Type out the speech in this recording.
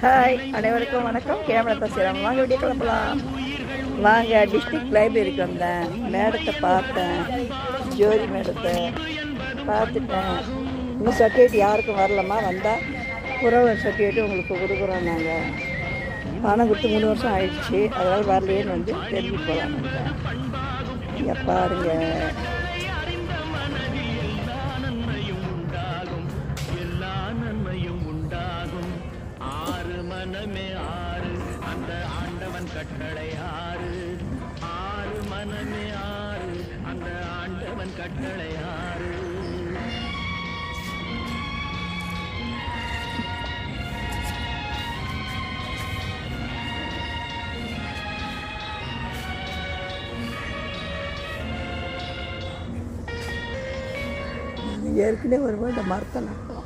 Hi, அனைவருக்கும் வணக்கம். Camera செய்கிறோம். வாங்க வீடியோ கிளம்பலாம். வாங்க. டிஸ்ட்ரிக்ட் லைப்ரரிக்கு வந்தேன். மேடத்தை பார்த்தேன், ஜோதி மேடத்தை பார்த்துட்டேன். இன்னும் சர்டிஃபிகேட் யாருக்கும் வரலம்மா. வந்தால் புறவர் சர்டிஃபிகேட்டு உங்களுக்கு கொடுக்குறோம். நாங்கள் பணம் கொடுத்து 3 வருஷம் ஆயிடுச்சு. அதனால் வரலையேன்னு வந்து தெரிஞ்சு போகலான்னு. இங்கே பாருங்க. மனமே ஆறு அந்த ஆண்டவன் கட்டளை ஆறு, ஆறு மனமே ஆறு அந்த ஆண்டவன் கட்டளை ஆறு. ஏற்கனவே வரும்போது இந்த மரத்தை நட்டோம்.